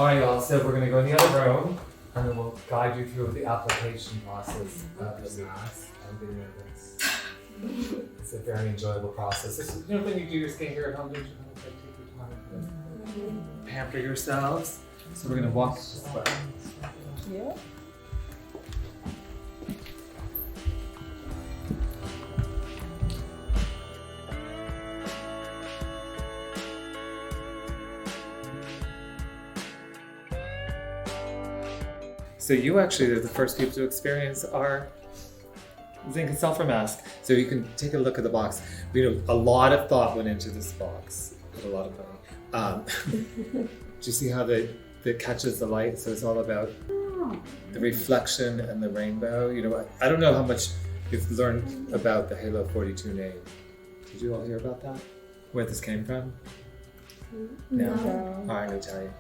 Alright, y'all, so we're going to go in the other room and then we'll guide you through the application process of the mask. It's a very enjoyable process. It's, you know, when you do your skincare at home, you kind of like take your time to pamper yourselves. So we're going to walk this way. Yeah. So you actually are the first people to experience our Zinc and Sulfur mask. So you can take a look at the box. You know, a lot of thought went into this box. Put a lot of money. Do you see how that catches the light? So it's all about the reflection and the rainbow. You know, I don't know how much you've learned about the Halo 42 name. Did you all hear about that? Where this came from? No. All right, I'm going to tell you.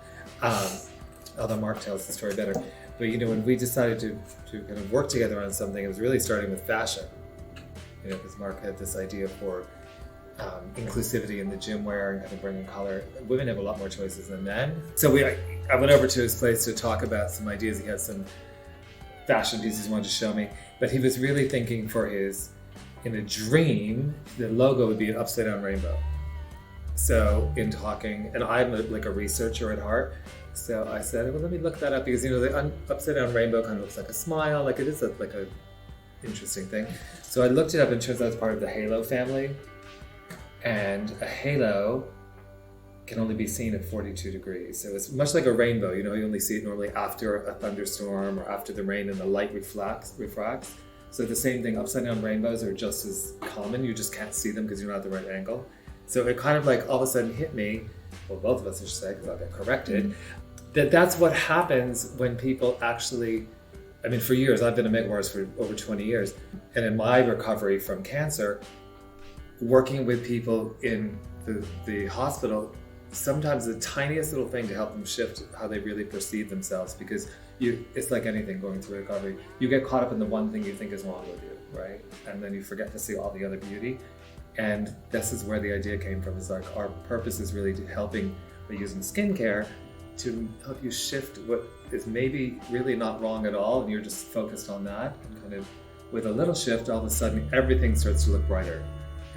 Although Mark tells the story better. But you know, when we decided to kind of work together on something, it was really starting with fashion. You know, because Mark had this idea for inclusivity in the gym wear and kind of bringing color. Women have a lot more choices than men. So I went over to his place to talk about some ideas. He had some fashion pieces he wanted to show me. But he was really thinking for his, in a dream, the logo would be an upside down rainbow. So in talking, and I'm like a researcher at heart, so I said, well, let me look that up because, you know, the upside down rainbow kind of looks like a smile, like it is like a interesting thing. So I looked it up and it turns out it's part of the halo family. And a halo can only be seen at 42 degrees. So it's much like a rainbow, you know, you only see it normally after a thunderstorm or after the rain and the light refracts. So the same thing, upside down rainbows are just as common, you just can't see them because you're not at the right angle. So it kind of like all of a sudden hit me, well, both of us I should say, because I got corrected, that's what happens when people actually, I mean, for years, I've been a makeup artist for over 20 years, and in my recovery from cancer, working with people in the hospital, sometimes the tiniest little thing to help them shift how they really perceive themselves, because it's like anything going through recovery. You get caught up in the one thing you think is wrong with you, right? And then you forget to see all the other beauty. And this is where the idea came from, is like our purpose is really helping by using skincare to help you shift what is maybe really not wrong at all, and you're just focused on that, and kind of with a little shift, all of a sudden everything starts to look brighter.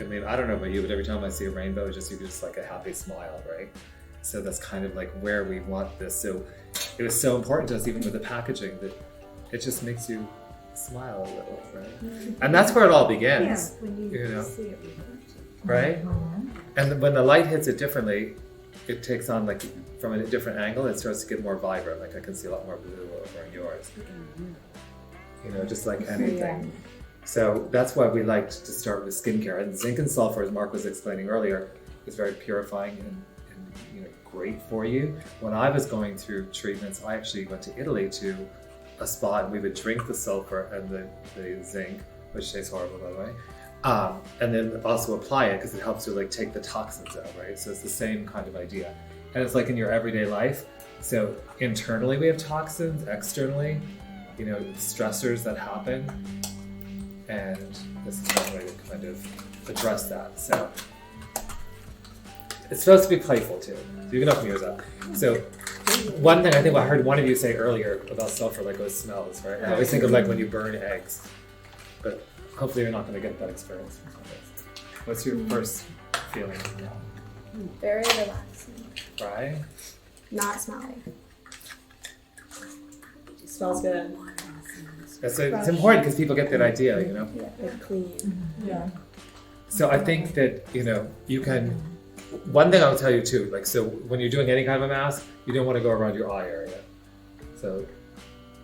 I mean, I don't know about you, but every time I see a rainbow, you just like a happy smile, right? So that's kind of like where we want this. So it was so important to us, even with the packaging, that it just makes you smile a little, right? And that's where it all begins. Yeah, when you see it, right? And when the light hits it differently, it takes on like from a different angle, it starts to get more vibrant. Like I can see a lot more blue over in yours. You know, just like anything. So that's why we liked to start with skincare. And zinc and sulfur, as Mark was explaining earlier, is very purifying and you know, great for you. When I was going through treatments, I actually went to Italy to a spa, and we would drink the sulfur and the zinc, which tastes horrible by the way, and then also apply it because it helps you like take the toxins out, right? So it's the same kind of idea. And it's like in your everyday life. So internally we have toxins, externally, you know, stressors that happen. And this is one way to kind of address that. So it's supposed to be playful too. So you can open yours up. So one thing I think I heard one of you say earlier about sulfur, like it smells, right? I always think of like when you burn eggs, but hopefully you're not going to get that experience. What's your first feeling? Very relaxing. Right? Not smelly. It smells good. It's important because people get that idea, you know? Yeah, it's clean. Yeah. So I think that, you know, you can, one thing I'll tell you too, like, so when you're doing any kind of a mask, you don't want to go around your eye area. So,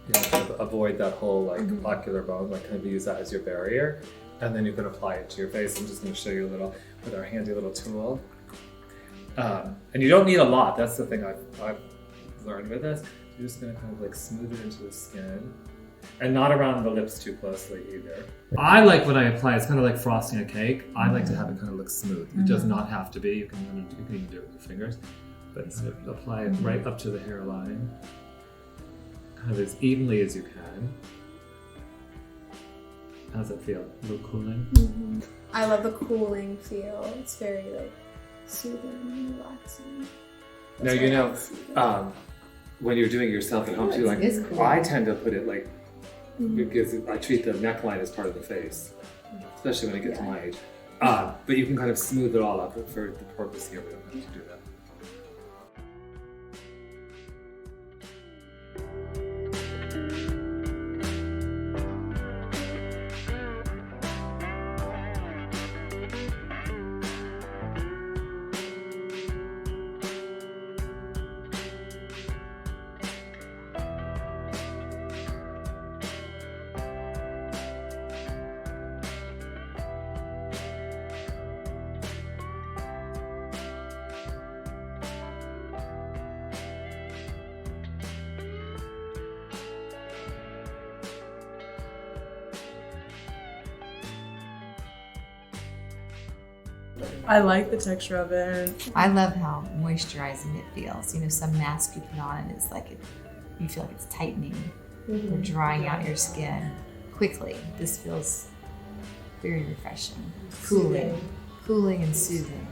you know, kind of avoid that whole like ocular bone, like kind of use that as your barrier. And then you can apply it to your face. I'm just going to show you a little, with our handy little tool. And you don't need a lot. That's the thing I've learned with this. You're just going to kind of like smooth it into the skin. And not around the lips too closely either. I like when I apply, it's kind of like frosting a cake. I like to have it kind of look smooth. It does not have to be. You can even do it with your fingers. But so apply it right up to the hairline. Kind of as evenly as you can. How does it feel? A little cooling? I love the cooling feel. It's very like soothing and relaxing. Now, you know, when you're doing it yourself at home too, like It's cool. I tend to put it like because I treat the neckline as part of the face, especially when I get to my age. But you can kind of smooth it all up for the purpose here. We don't have to do that. I like the texture of it. I love how moisturizing it feels. You know, some mask you put on and it's like you feel like it's tightening or drying out your skin quickly. This feels very refreshing, cooling and soothing.